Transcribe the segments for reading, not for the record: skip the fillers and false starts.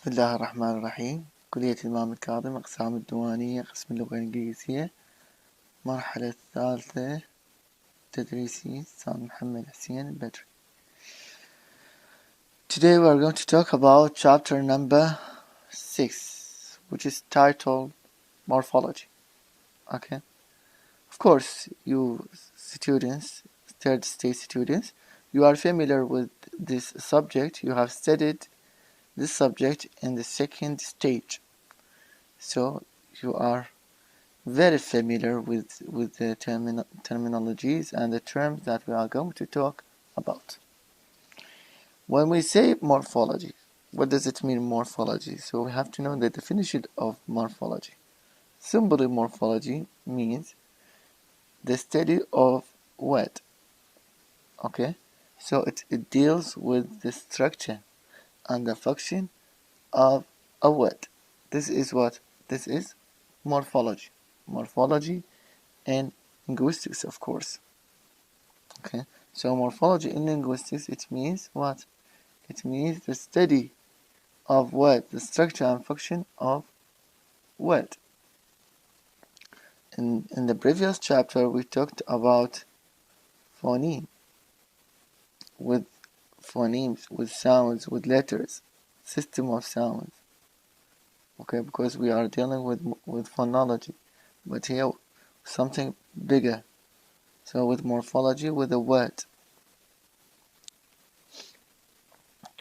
بسم الله الرحمن الرحيم. كلية الإمام الكاظم، أقسام الديوانية، قسم اللغة الإنكليزية، المرحلة الثالثة، تدريسي أستاذ محمد حسين البدري. Today we are going to talk about chapter number 6, which is titled Morphology. Okay. Of course, you students, third stage students, you are familiar with this subject. You have studied this subject in the second stage. So you are very familiar with the terminologies and the terms that we are going to talk about. When we say morphology, what does it mean, morphology? So we have to know the definition of morphology. Simply, morphology means the study of what? Okay, so it deals with the structure and the function of a word. This is what? This is morphology. Morphology and linguistics, of course. Okay, so morphology in linguistics, it means what? It means the study of what? The structure and function of what? In the previous chapter, we talked about phoneme, with phonemes, with sounds, with letters, system of sounds. Okay, because we are dealing with phonology, but here something bigger. So with morphology, with a word.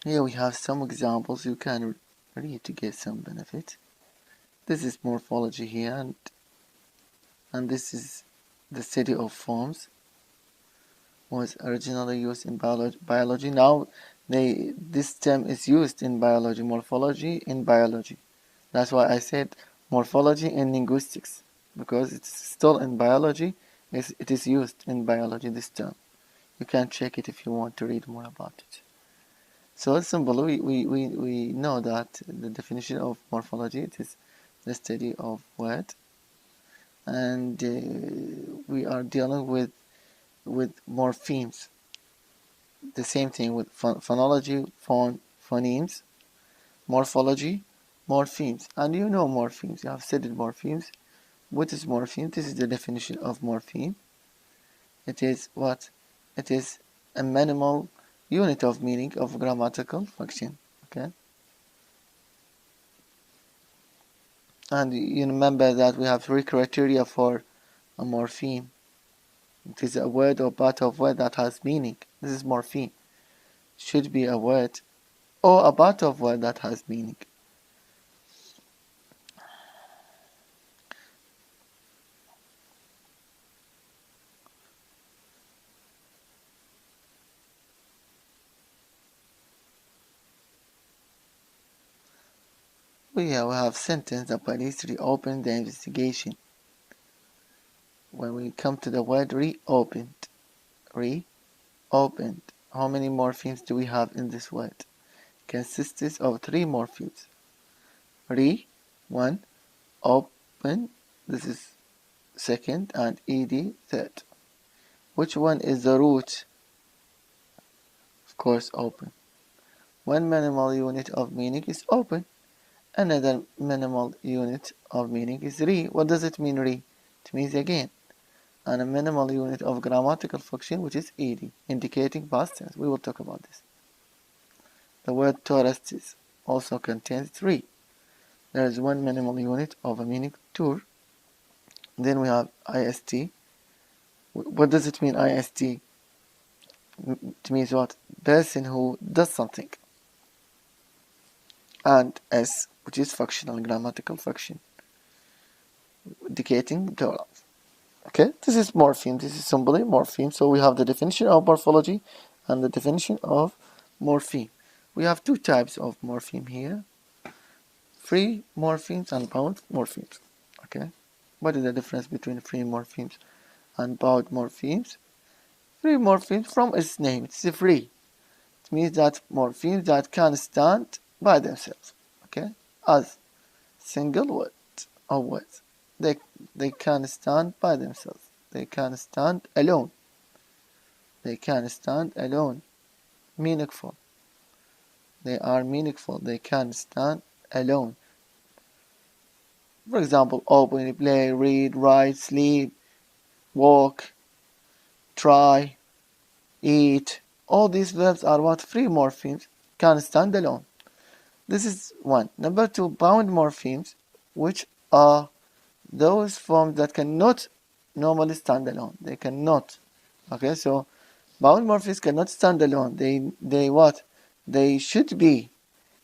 Here we have some examples you can read to get some benefit. This is morphology here, and this is the study of forms. Was originally used in biology. Now this term is used in biology, morphology in biology. That's why I said morphology in linguistics, because it's still in biology. It is used in biology, this term. You can check it if you want to read more about it. So it's simple. We know that the definition of morphology, it is the study of word, and we are dealing with morphemes. The same thing with phonology, phonemes, morphology, morphemes. And you know morphemes. You have studied morphemes. What is morpheme? This is the definition of morpheme. It is what? It is a minimal unit of meaning of grammatical function. Okay. And you remember that we have 3 criteria for a morpheme. It is a word or part of word that has meaning. This is morpheme. Should be a word or a part of word that has meaning. Here we have sentence: the police reopened the investigation. When we come to the word reopened, reopened, how many morphemes do we have in this word? Consists of 3 morphemes. Re, 1, open, this is second, and ed, third. Which one is the root? Of course, open. One minimal unit of meaning is open. Another minimal unit of meaning is re. What does it mean, re? It means again. And a minimal unit of grammatical function, which is ed, indicating past tense. We will talk about this. The word tourists also contains 3. There is one minimal unit of a meaning, tour. Then we have ist. What does it mean, ist? It means what? Person who does something. And s, which is functional, grammatical function, indicating plural. Okay, this is morpheme. This is simply morpheme. So we have the definition of morphology and the definition of morpheme. We have 2 types of morpheme here: free morphemes and bound morphemes. Okay, what is the difference between free morphemes and bound morphemes? Free morphemes, from its name, it's free. It means that morphemes that can stand by themselves. Okay, as single word or words. They can stand by themselves. They can stand alone. They can stand alone. Meaningful. They are meaningful. They can stand alone. For example, open, play, read, write, sleep, walk, try, eat. All these verbs are what? Free morphemes, can stand alone. This is one. Number two, bound morphemes, which are those forms that cannot normally stand alone. They cannot. Okay, so bound morphemes cannot stand alone. They what? They should be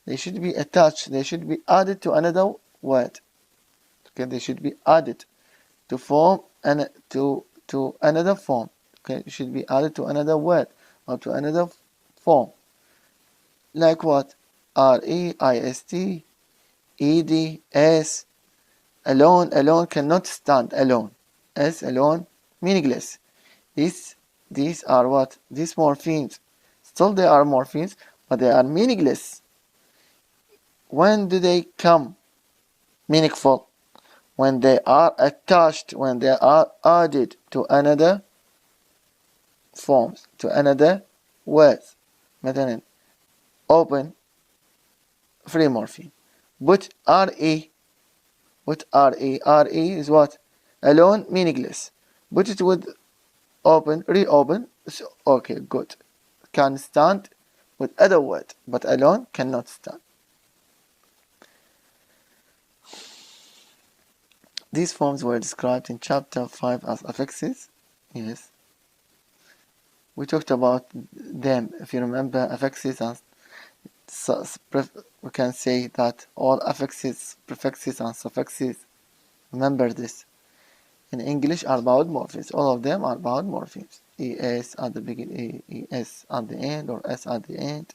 attached. They should be added to another word. Okay, they should be added to form and to another form. Okay, it should be added to another word or to another form. Like what? REIST, ED, S. Alone cannot stand alone. S alone, meaningless. These are what? These morphemes. Still they are morphemes, but they are meaningless. When do they come meaningful? When they are attached, when they are added to another forms, to another words. مثلا open, free morpheme. But RE, RE is what? Alone, meaningless. Put it with open, reopen. So, okay, good. Can stand with other word, but alone cannot stand. These forms were described in chapter 5 as affixes. Yes. We talked about them. If you remember, affixes and we can say that all affixes, prefixes and suffixes, remember this, in English are bound morphemes. All of them are bound morphemes. ES at the beginning, ES at the end, or S at the end,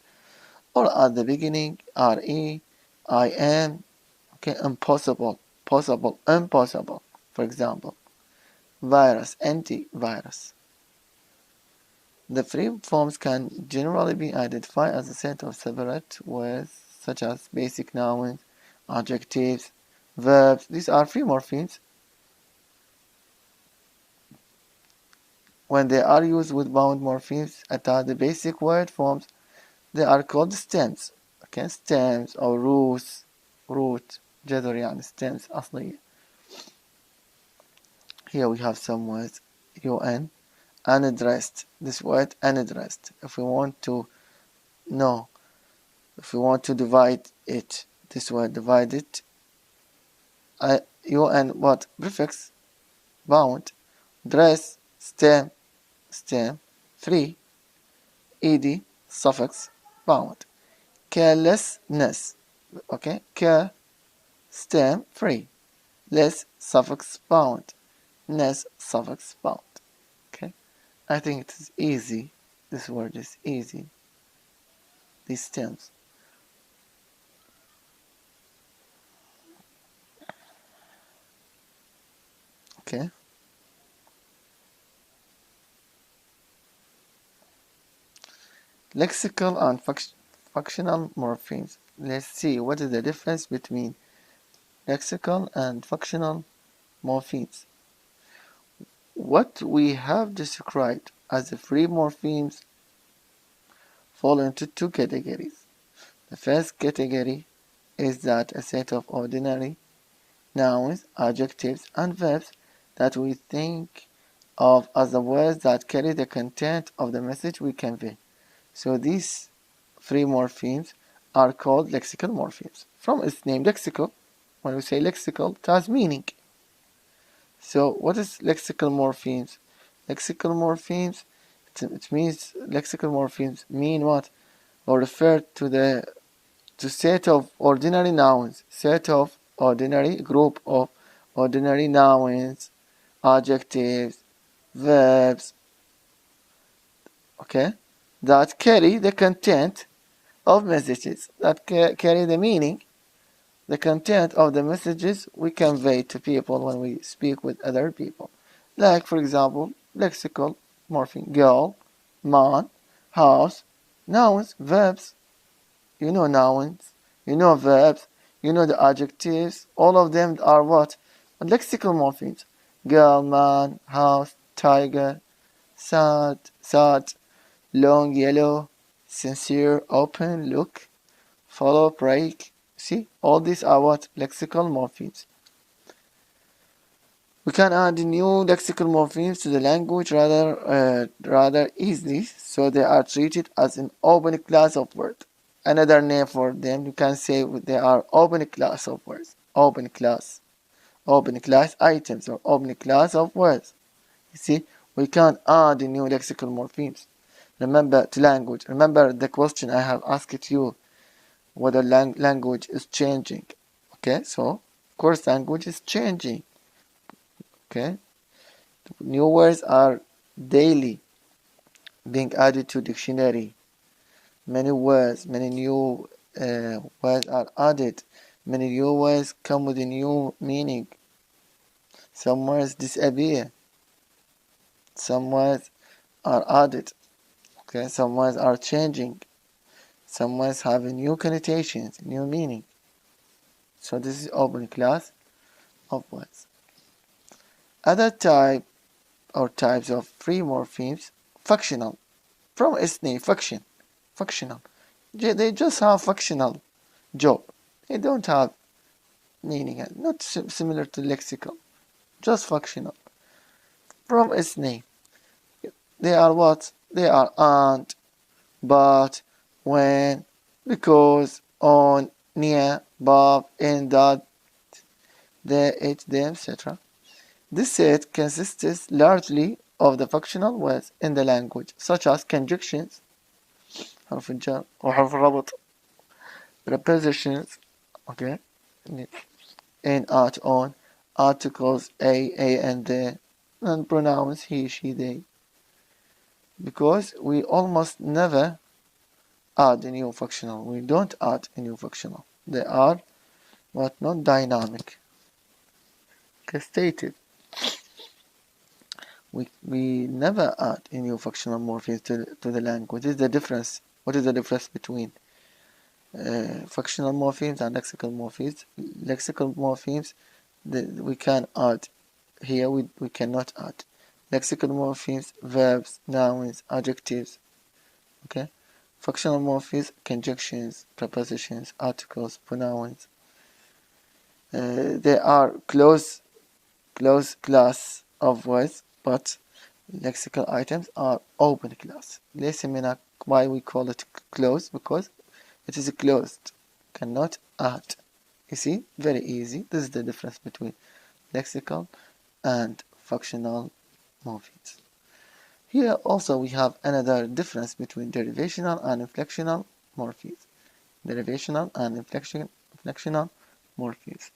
or at the beginning, RE, IM. Okay, impossible, possible, impossible. For example, virus, antivirus. The free forms can generally be identified as a set of separate words such as basic nouns, adjectives, verbs. These are free morphemes. When they are used with bound morphemes attached the basic word forms, they are called stems. Okay, stems or roots, جذر يعني stems أصلية. Here we have some words, UN, unaddressed. This word unaddressed. If we want to know, if we want to divide it, this word divide it. UN what? Prefix, bound, dress, stem, free, ed, suffix, bound. Carelessness. Okay, care, stem, free, less, suffix, bound, ness, suffix, bound. Okay, I think it is easy. This word is easy. These stems. Okay. Lexical and functional morphemes. Let's see what is the difference between lexical and functional morphemes. What we have described as the free morphemes fall into two categories. The first category is that a set of ordinary nouns, adjectives, and verbs that we think of as the words that carry the content of the message we convey. So these free morphemes are called lexical morphemes. From its name, lexical, when we say lexical, it has meaning. So what is lexical morphemes? Lexical morphemes, it means lexical morphemes mean what? Or refer to set of ordinary nouns, group of ordinary nouns, adjectives, verbs, okay, that carry the content of messages, that carry the meaning, the content of the messages we convey to people when we speak with other people. Like, for example, lexical morpheme, girl, man, house, nouns, verbs. You know nouns, you know verbs, you know the adjectives. All of them are what? Lexical morphemes. Girl, man, house, tiger, sad, long, yellow, sincere, open, look, follow, break, See, all these are what? Lexical morphemes. We can add new lexical morphemes to the language rather easily, so they are treated as an open class of words. Another name for them, you can say they are open class of words. Open class items, or open class of words. You see, we can add new lexical morphemes. Remember to language. Remember the question I have asked you, whether language is changing. Okay, so of course language is changing. Okay, new words are daily being added to dictionary. Many words, many new words are added. Many new words come with a new meaning. Some words disappear. Some words are added. Okay, some words are changing. Some words have a new connotations, new meaning. So this is open class of words. Other type or types of free morphemes, functional. From its name, functional. They just have functional job. They don't have meaning, not similar to lexical, just functional. From its name, they are what? They are and, but, when, because, on, near, above, in, that, there, it, them, etc. This set consists largely of the functional words in the language, such as conjunctions, حرف الجر or حرف الربط, prepositions, okay, in, at, on, articles a and the, and pronouns he, she, they. Because we almost never add a new functional. We don't add a new functional. They are what? Not dynamic. Okay, stated. We never add a new functional morphemes to the language. What is the difference? What is the difference between functional morphemes and lexical morphemes? Lexical morphemes, we can add. Here we cannot add. Lexical morphemes, verbs, nouns, adjectives. Okay. Functional morphemes, conjunctions, prepositions, articles, pronouns. They are close class of words, but lexical items are open class. Why we call it closed? Because it is closed, cannot add. You see, very easy. This is the difference between lexical and functional morphemes. Here also we have another difference between derivational and inflectional morphemes. Derivational and inflectional morphemes.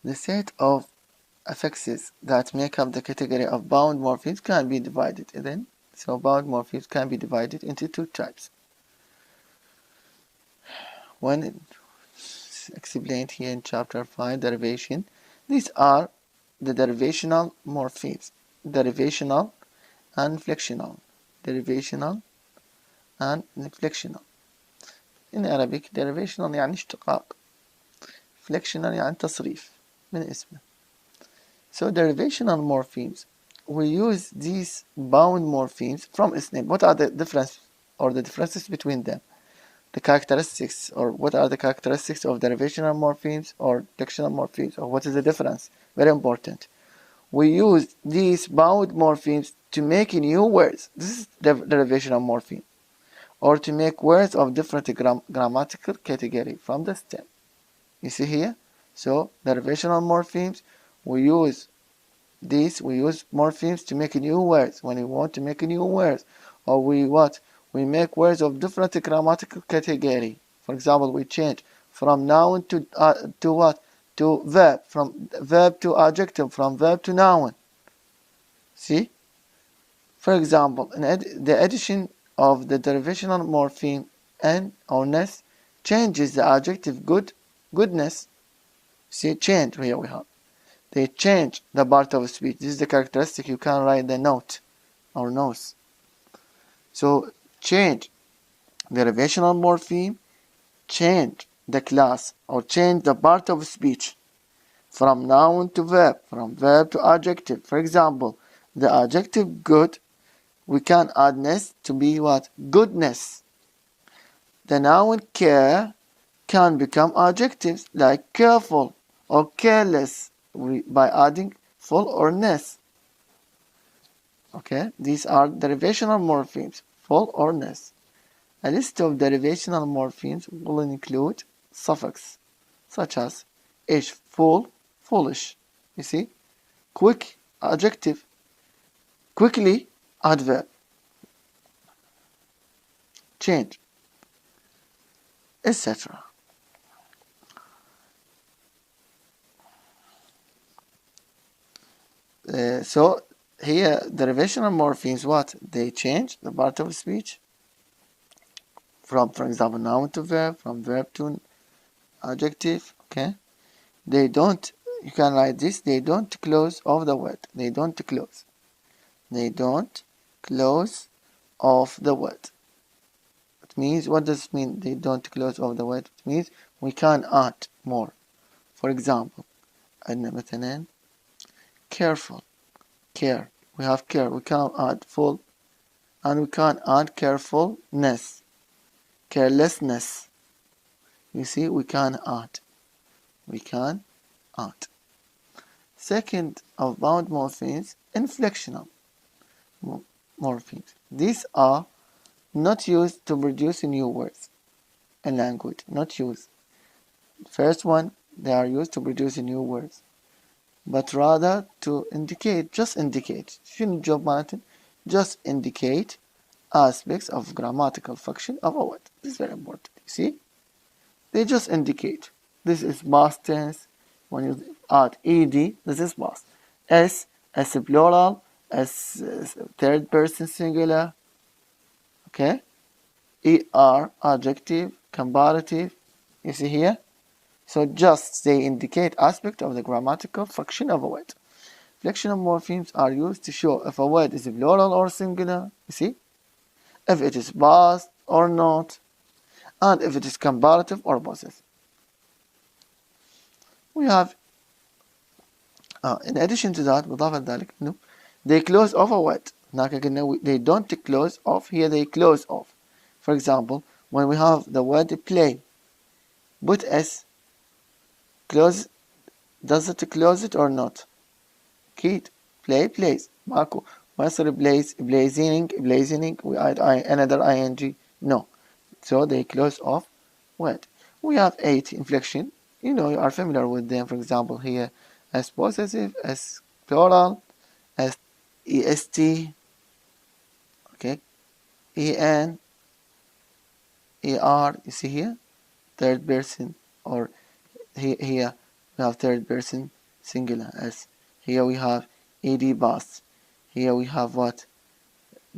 The set of affixes that make up the category of bound morphemes can be divided then. So bound morphemes can be divided into two types. One explained here in chapter 5, derivation. These are the derivational morphemes. Derivational and inflectional. Derivational and inflectional. In Arabic derivational يعني اشتقاق. Inflectional يعني تصريف من اسمه. So derivational morphemes, we use these bound morphemes from its name. What are the difference or the differences between them? The characteristics, or what are the characteristics of derivational morphemes or inflectional morphemes, or what is the difference? Very important. We use these bound morphemes to make new words. This is the derivational morpheme. Or to make words of different grammatical category from the stem. You see here? So derivational morphemes, we use morphemes to make new words when we want to make new words. Or we make words of different grammatical category. For example, we change from noun to what? To verb, from verb to adjective, from verb to noun. See? For example, the addition of the derivational morpheme n or ness changes the adjective goodness. See, change, here we have. They change the part of speech. This is the characteristic. You can write the note or nose. So change derivational morpheme, change the class or change the part of speech from noun to verb, from verb to adjective. For example, the adjective good, we can add ness to be what? Goodness. the noun care can become adjectives like careful or careless by adding full or ness. Okay, these are derivational morphemes, full or ness. A list of derivational morphemes will include suffix such as ish, full, foolish. You see, quick, adjective, quickly, adverb, change, etc. So here derivational morphemes, what they change the part of speech from, for example, noun to verb, from verb to adjective. Okay, they don't, you can write this, they don't close off the word, they don't close off the word. It means, what does it mean they don't close off the word? It means we can add more. For example, عندنا مثلا careful, care, we have care, we can add full, and we can add carefulness, carelessness. You see, we can add. Second of bound morphemes, inflectional morphemes. These are not used to produce new words in language. Not used. First one, they are used to produce new words, but rather to indicate, just indicate. شنو الجواب معناته? Just indicate aspects of grammatical function of a word. This is very important. You see, they just indicate. This is past tense. When you add ed, this is past. S as plural, as third person singular. Okay. Er adjective, comparative. You see here. So just they indicate aspect of the grammatical function of a word. Inflectional morphemes are used to show if a word is plural or singular. You see, if it is past or not, and if it is comparative or possessive. We have in addition to that, بضافة ذلك إنه they close off a word. هناك قلنا they don't close off, here they close off. For example, when we have the word play, put s, close, does it close it or not? Kid, play, plays. ماكو ما يصير blazoning we add another ing. No. So they close off word. We have 8 inflection. You know, you are familiar with them. For example, here as possessive, as plural, as est, okay, en, er. You see here, third person, or here we have third person singular. As here we have ed past. Here we have what?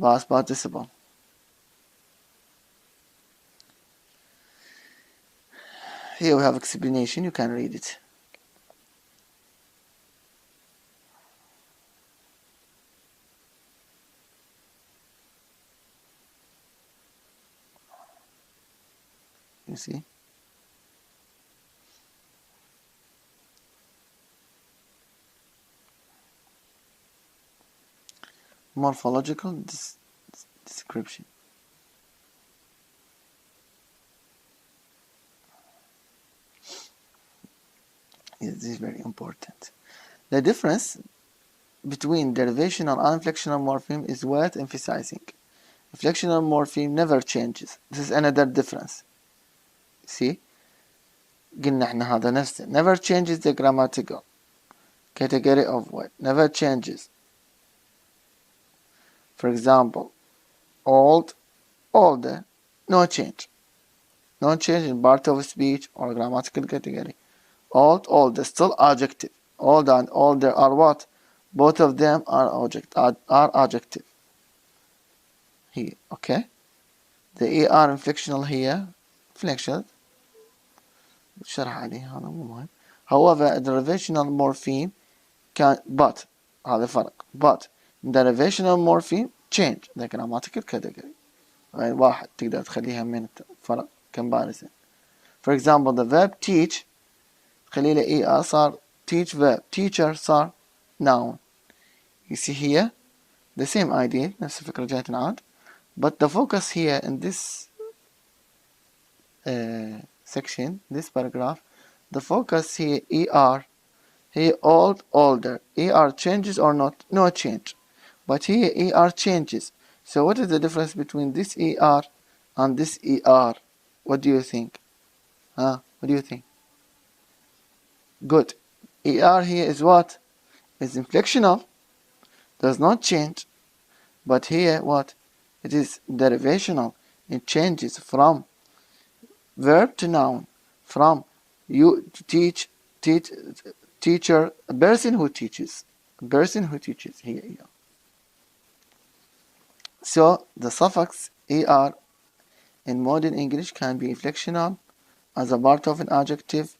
Past participle. Here we have explanation. You can read it. You see? Morphological description. This is very important. The difference between derivational and inflectional morpheme is worth emphasizing. Inflectional morpheme never changes. This is another difference. See? قلنا احنا هذا نفسه never changes the grammatical category of word. Never changes. For example, old, older, no change. No change in part of speech or grammatical category. Old, older, still adjective. Old and older are what? Both of them are adjective. Here, okay? The ER inflectional here, inflectional. شرح عليه هذا مو مهم. However, a derivational morpheme can, but هذا فرق. But derivational morpheme change the grammatical category. يعني واحد تقدر تخليها من فرق comparison. For example, the verb teach خلي له ER صار teach verb. Teacher صار noun. You see here the same idea نفس الفكرة جاية تنعاد. But the focus here in this section, this paragraph, the focus here ER, here old, older. ER changes or not? No change. But here ER changes. So what is the difference between this ER and this ER? What do you think? What do you think? Good. ER here is what? Is inflectional. Does not change. But here what? It is derivational. It changes from verb to noun. From you to teacher, a person who teaches. A person who teaches here. So the suffix er in modern English can be inflectional as a part of an adjective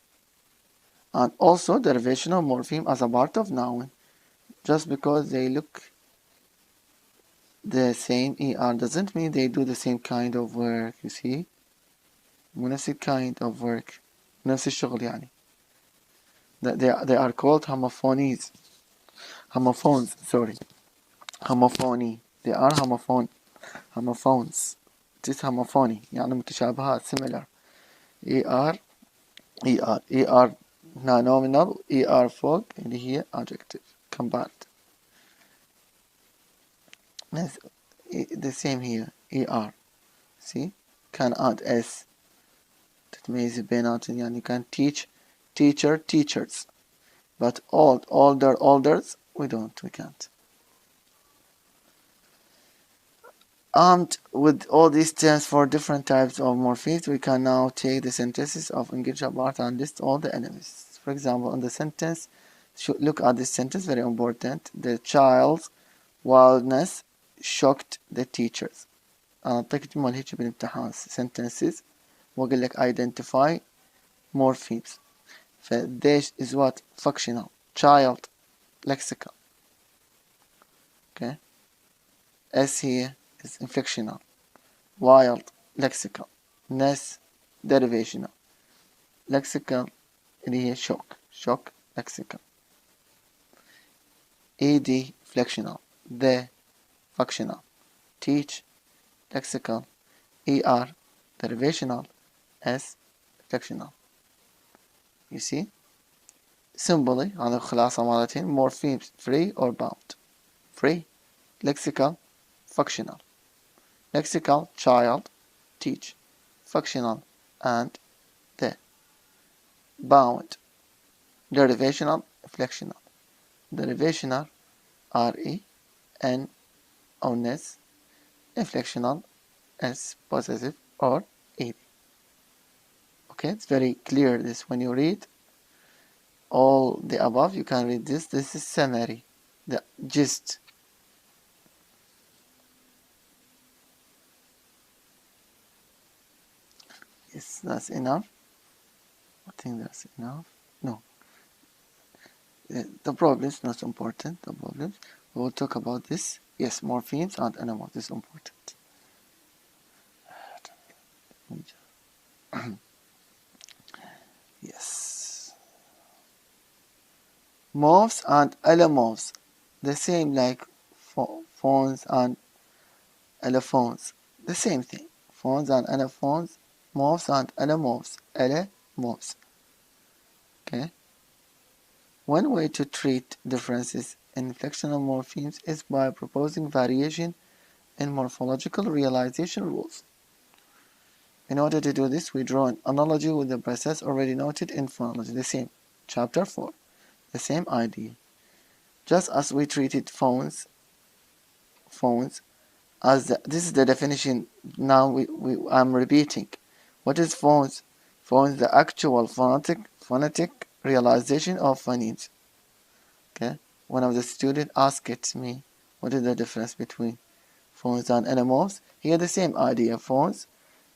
and also derivational morpheme as a part of noun. Just because they look the same er doesn't mean they do the same kind of work, you see. مو نفس kind of work, نفس الشغل يعني. They are called homophones. Homophony. They are homophones. It is homophony يعني متشابهات similar. ER nominal, ER folk اللي هي adjective combined. The same here. ER. See? Can add S. تتميز بيناتهم يعني can teach, teacher, teachers. But old, older, olders, we can't. Armed with all these terms for different types of morphemes, we can now take the sentences of English apart and list all the elements. For example, in the sentence, look at this sentence, very important. The child's wildness shocked the teachers. أعطيك جمل هيك بالامتحان sentences وأقول لك identify morphemes. فديش is what? Functional. Child, lexical. Okay. S here is inflectional. Wild, lexical. Ness, derivational. Lexical, اللي هي shock, lexical. ED, flexional. The, functional. Teach, lexical. ER, derivational. S, flexional. You see? Simply, هذا الخلاصة مرتين. Morphemes, free or bound? Free, lexical, functional. Lexical, child, teach, functional, and the. Bound, derivational, flexional. Derivational, RE, N, oneness, inflectional, S, possessive, or ED. Okay, it's very clear this when you read all the above, you can read this. This is summary, the gist. Yes, that's enough. I think that's enough. No. The problems, not important. The problems. We will talk about this. Yes, morphemes and animals. This is important. Yes. Morphs and allomorphs. The same like phones and allophones. The same thing. Phones and allophones. Morphs and allomorphs. Allomorphs. Okay. One way to treat differences in inflectional morphemes is by proposing variation in morphological realization rules. In order to do this, we draw an analogy with the process already noted in phonology. The same. Chapter 4. The same idea. Just as we treated phones as this is the definition. Now I'm repeating. What is phones? Phones, the actual phonetic realization of phonemes. Okay. One of the students asked me, what is the difference between phones and allomorphs? Here the same idea. Phones,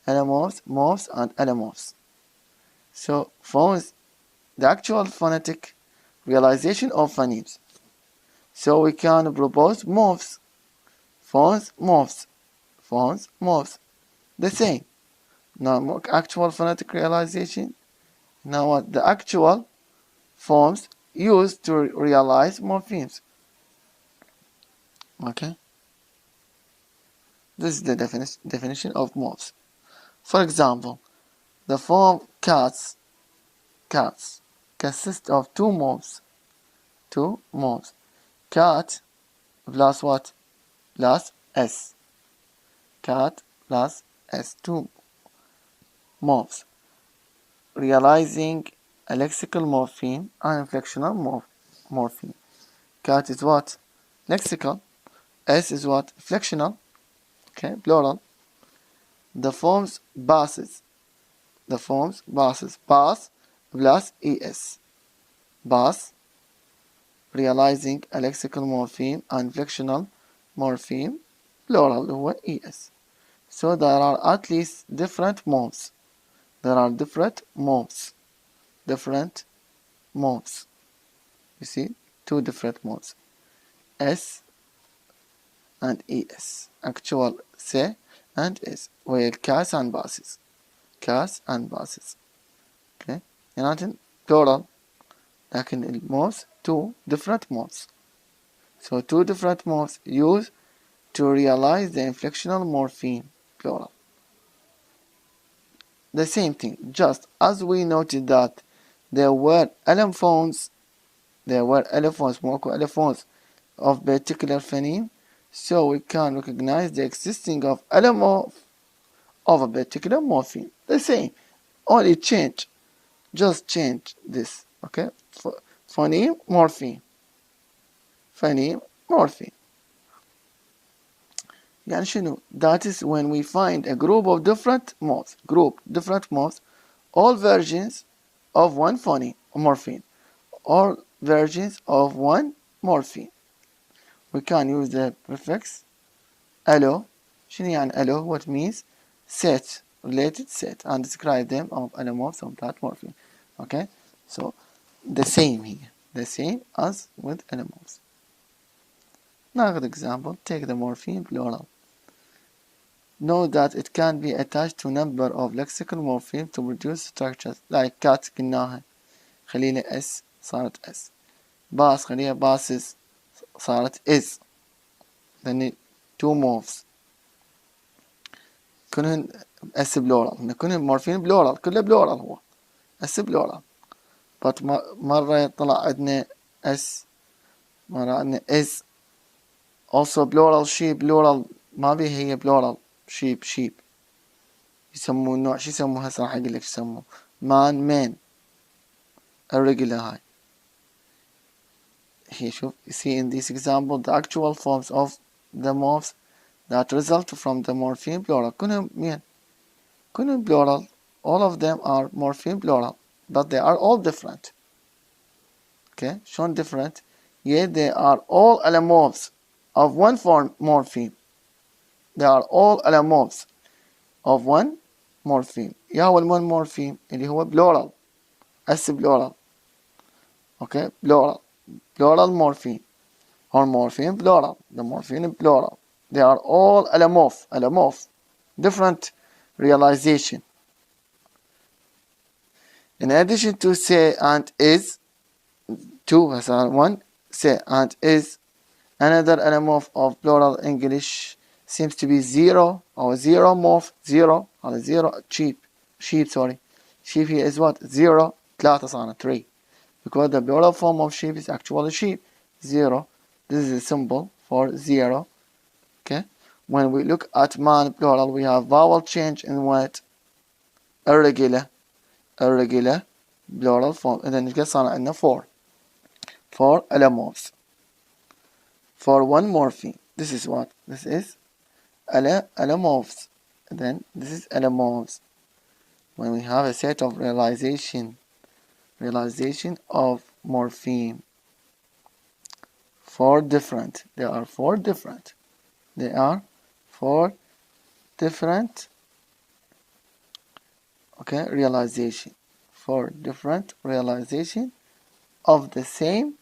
allomorphs, morphs, and allomorphs. So phones, the actual phonetic realization of phonemes. So we can propose morphs. Phones, morphs. Phones, morphs. The same. Now actual phonetic realization. Now what? The actual forms used to realize morphemes. Okay. This is the definition of morphs. For example, The form cats consists of two moves. Cat plus what? Plus s. Cat plus s. Two moves. Realizing a lexical morpheme and inflectional morpheme. Cat is what? Lexical. S is what? Inflectional. Okay, plural. The forms passes. Pass plus es. Pass. Realizing a lexical morpheme and inflectional morpheme. Plural هو es. So there are at least different moves. Different moves. You see? Two different moves. S and es. Actual se and is. While cas and passes. Okay? يعني plural. لكن الموves two different moves. So two different moves used to realize the inflectional morpheme. Plural. The same thing, just as we noted that there were allophones, allophones of particular phoneme, so we can recognize the existing of allomorph of a particular morpheme. The same, only just change this, okay? Phoneme, morpheme. يعني شنو؟ That is when we find a group of different modes, all versions of one phoneme, morpheme, all versions of one morpheme. We can use the prefix allo. شنو يعني allo? What means set, related set, and describe them of allomorphs of that morpheme. Okay, so the same here, the same as with allomorphs. ناخذ example. Take the morpheme plural. Know that it can be attached to number of lexical morphemes to produce structures like cat قلناها خلينا s صارت s. باس خليها باسس صارت is. then two morphs كلهن s plural. كلهن morpheme plural. كله plural هو s plural. but مرة طلع عندنا s مرة عندنا is. also plural sheep plural ما بيه هي plural sheep يسموه النوع شو يسموه هسه راح اقول لك شو يسموه man irregular هي شوف you see in this example the actual forms of the morphs that result from the morpheme plural كلهم plural. All of them are morpheme plural but they are all different. Okay, shown different, yet they are all allomorphs of one form morpheme. They are all allomorphs of one morpheme. يا هو one morpheme اللي هو plural s plural. Okay, plural morpheme or morpheme plural. The morpheme plural. They are all allomorph. Different realization. In addition to say and is, two one say and is, another allomorph of plural English seems to be zero or zero morph sheep here is what? 0 3 صارت 3 because the plural form of sheep is actually sheep. 0, this is a symbol for 0. Okay, when we look at man plural we have vowel change in what? irregular plural form. And then it gets on in 4 allomorphs for one morpheme. This is what? This is allomorphs. Then this is allomorphs. When we have a set of realization of morpheme. 4 different. There are 4 different. Okay, realization. 4 different realization of the same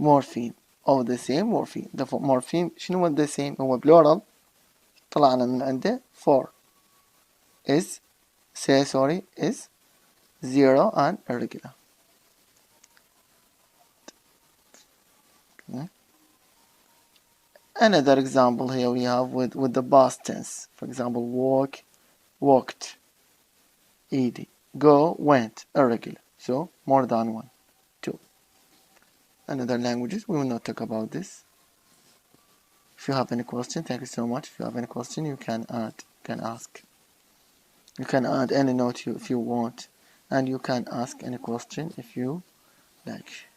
morpheme. The morpheme شنو هو the same؟ هو plural. طلعنا من عنده 4 is 0 and irregular. Okay. Another example here we have with the past tense. For example, walked. ed. Go, went, irregular. So more than one, two. Another languages, we will not talk about this. If you have any question, thank you so much. If you have any question, you can add, you can ask. You can add any note if you want, and you can ask any question if you like.